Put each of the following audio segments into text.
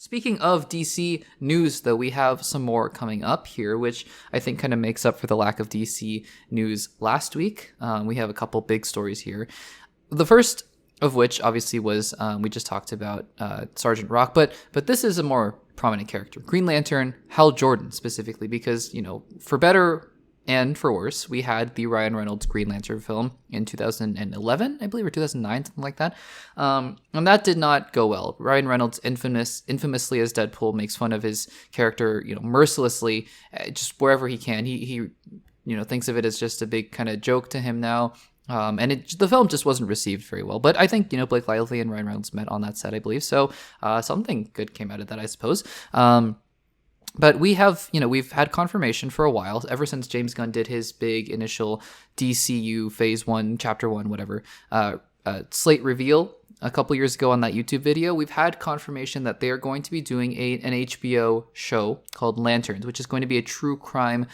Speaking of DC news, though, we have some more coming up here, which I think kind of makes up for the lack of DC news last week. We have a couple big stories here. The first of which, obviously, was we just talked about Sergeant Rock, but this is a more prominent character, Green Lantern, Hal Jordan specifically, because for better and for worse, we had the Ryan Reynolds Green Lantern film in 2011, I believe, or 2009, something like that. And that did not go well. Ryan Reynolds, infamously as Deadpool, makes fun of his character, mercilessly, just wherever he can. He thinks of it as just a big kind of joke to him now. And the film just wasn't received very well. But I think, Blake Lively and Ryan Reynolds met on that set, I believe. So something good came out of that, I suppose. But we have, we've had confirmation for a while, ever since James Gunn did his big initial DCU Phase 1, Chapter 1, whatever, slate reveal a couple years ago on that YouTube video. We've had confirmation that they are going to be doing an HBO show called Lanterns, which is going to be a true crime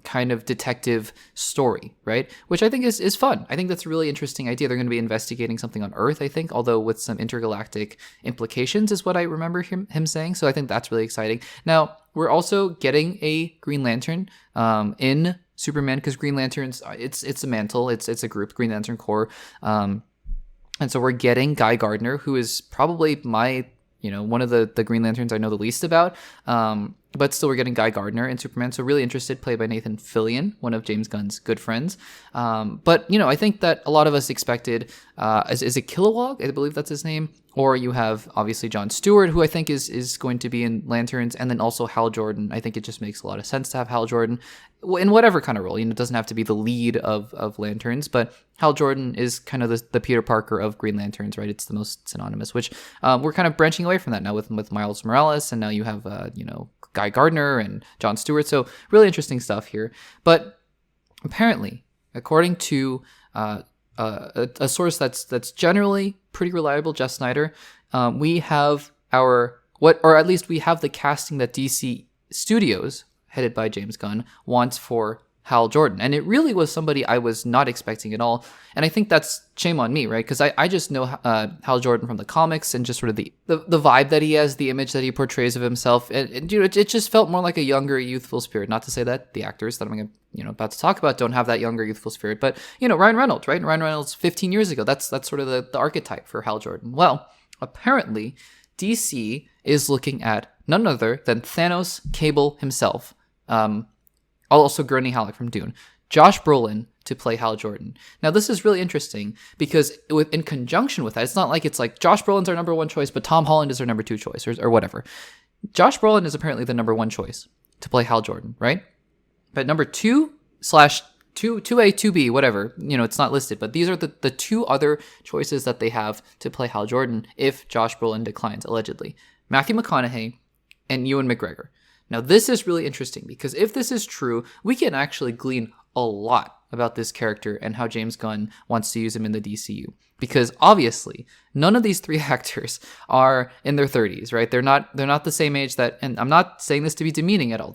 kind of detective story, right? Which I think is fun. I think that's a really interesting idea. They're going to be investigating something on Earth, I think, although with some intergalactic implications is what I remember him saying. So I think that's really exciting. Now, we're also getting a Green Lantern in Superman, because Green Lanterns, it's a mantle, it's a group, Green Lantern Corps. And so we're getting Guy Gardner, who is probably my one of the Green Lanterns I know the least about. But still, we're getting Guy Gardner in Superman. So really interested, played by Nathan Fillion, one of James Gunn's good friends. But, I think that a lot of us expected, is it Kilowog? I believe that's his name. Or you have, obviously, Jon Stewart, who I think is going to be in Lanterns. And then also Hal Jordan. I think it just makes a lot of sense to have Hal Jordan in whatever kind of role. It doesn't have to be the lead of Lanterns. But Hal Jordan is kind of the Peter Parker of Green Lanterns, right? It's the most synonymous, which we're kind of branching away from that now with Miles Morales. And now you have, Guy Gardner and Jon Stewart. So really interesting stuff here. But apparently, according to a source that's generally pretty reliable, Jeff Snyder, we have or at least we have the casting that DC Studios, headed by James Gunn, wants for Hal Jordan. And it really was somebody I was not expecting at all. And I think that's shame on me, right? Because I just know Hal Jordan from the comics and just sort of the vibe that he has, the image that he portrays of himself. And it just felt more like a younger, youthful spirit. Not to say that the actors that I'm about to talk about don't have that younger, youthful spirit. But, Ryan Reynolds, right? Ryan Reynolds 15 years ago, that's sort of the archetype for Hal Jordan. Well, apparently, DC is looking at none other than Thanos Cable himself, also Gurney Halleck from Dune, Josh Brolin to play Hal Jordan. Now, this is really interesting because in conjunction with that, it's not like it's like Josh Brolin's our number one choice, but Tom Holland is our number two choice or whatever. Josh Brolin is apparently the number one choice to play Hal Jordan, right? But number 2/2A, 2B, whatever, it's not listed, but these are the two other choices that they have to play Hal Jordan if Josh Brolin declines, allegedly. Matthew McConaughey and Ewan McGregor. Now, this is really interesting because if this is true, we can actually glean a lot about this character and how James Gunn wants to use him in the DCU. Because obviously, none of these three actors are in their 30s, right? They're not the same age and I'm not saying this to be demeaning at all.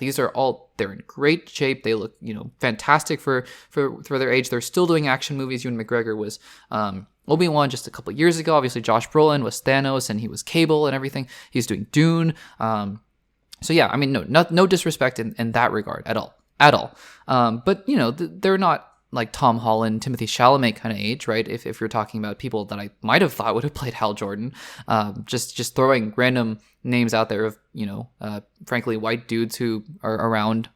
They're in great shape. They look, fantastic for their age. They're still doing action movies. Ewan McGregor was Obi-Wan just a couple years ago. Obviously, Josh Brolin was Thanos and he was Cable and everything. He's doing Dune. So yeah, I mean, no disrespect in that regard at all. But they're not like Tom Holland, Timothée Chalamet kind of age, right? If you're talking about people that I might have thought would have played Hal Jordan, just throwing random names out there of frankly white dudes who were around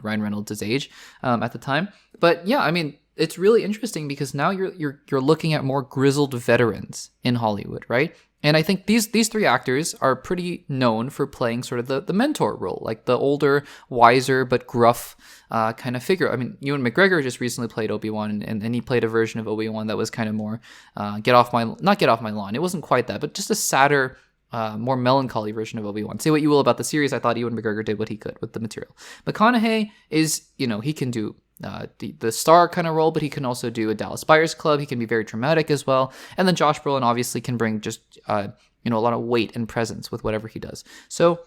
Ryan Reynolds' age at the time. But yeah, I mean, it's really interesting because now you're looking at more grizzled veterans in Hollywood, right? And I think these three actors are pretty known for playing sort of the mentor role, like the older, wiser, but gruff kind of figure. I mean, Ewan McGregor just recently played Obi-Wan, and he played a version of Obi-Wan that was kind of more not get off my lawn. It wasn't quite that, but just a sadder, more melancholy version of Obi-Wan. Say what you will about the series, I thought Ewan McGregor did what he could with the material. McConaughey is, he can do the star kind of role, but he can also do a Dallas Buyers Club. He can be very dramatic as well. And then Josh Brolin obviously can bring just, a lot of weight and presence with whatever he does. So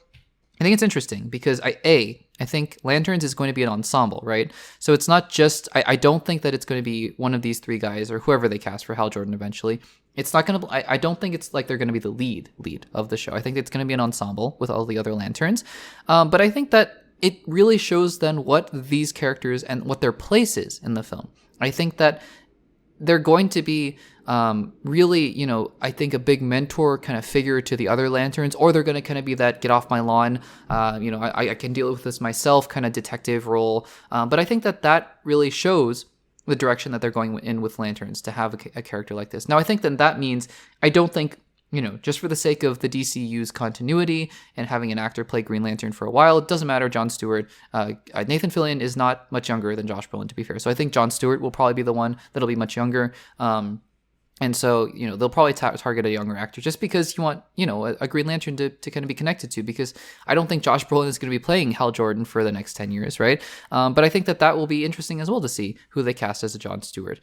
I think it's interesting because I think Lanterns is going to be an ensemble, right? So it's not just, I don't think that it's going to be one of these three guys or whoever they cast for Hal Jordan eventually it's not gonna. I don't think it's like they're gonna be the lead of the show. I think it's gonna be an ensemble with all the other lanterns. But I think that it really shows then what these characters and what their place is in the film. I think that they're going to be really, I think a big mentor kind of figure to the other lanterns, or they're going to kind of be that get off my lawn, I can deal with this myself kind of detective role. But I think that really shows the direction that they're going in with lanterns to have a character like this. Now, I think that means I don't think, just for the sake of the DCU's continuity and having an actor play Green Lantern for a while, it doesn't matter. Jon Stewart, Nathan Fillion is not much younger than Josh Brolin, to be fair. So I think Jon Stewart will probably be the one that'll be much younger. And so, they'll probably target a younger actor just because you want, a Green Lantern to kind of be connected to, because I don't think Josh Brolin is going to be playing Hal Jordan for the next 10 years, right? But I think that will be interesting as well to see who they cast as a Jon Stewart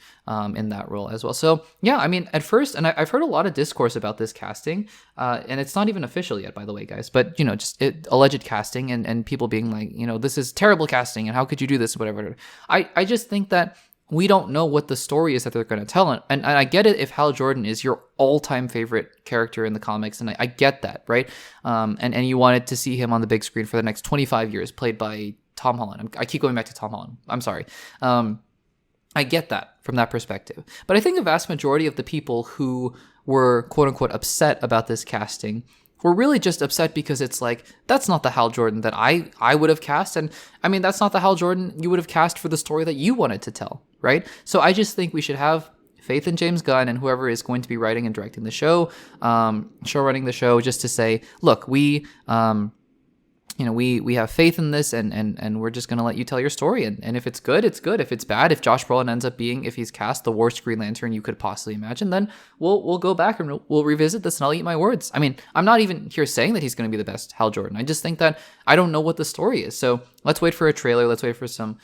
in that role as well. So, yeah, I mean, at first, and I've heard a lot of discourse about this casting, and it's not even official yet, by the way, guys, but, just alleged casting and people being like, this is terrible casting and how could you do this, whatever. I just think that we don't know what the story is that they're going to tell. And I get it if Hal Jordan is your all-time favorite character in the comics, and I get that, right? And you wanted to see him on the big screen for the next 25 years, played by Tom Holland. I keep going back to Tom Holland. I'm sorry. I get that from that perspective. But I think a vast majority of the people who were, quote-unquote, upset about this casting were really just upset because it's like, that's not the Hal Jordan that I would have cast. And I mean, that's not the Hal Jordan you would have cast for the story that you wanted to tell, right? So I just think we should have faith in James Gunn and whoever is going to be writing and directing the show, show running the show, just to say, look, we have faith in this, and we're just going to let you tell your story. And if it's good, it's good. If it's bad, if Josh Brolin ends up being, if he's cast the worst Green Lantern you could possibly imagine, then we'll go back and we'll revisit this and I'll eat my words. I mean, I'm not even here saying that he's going to be the best Hal Jordan. I just think that I don't know what the story is. So let's wait for a trailer. Let's wait for some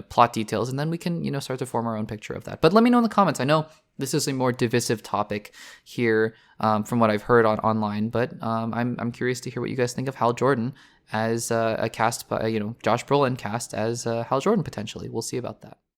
plot details, and then we can, start to form our own picture of that. But let me know in the comments. I know this is a more divisive topic here from what I've heard online, but I'm curious to hear what you guys think of Hal Jordan as a cast by, Josh Brolin cast as Hal Jordan potentially. We'll see about that.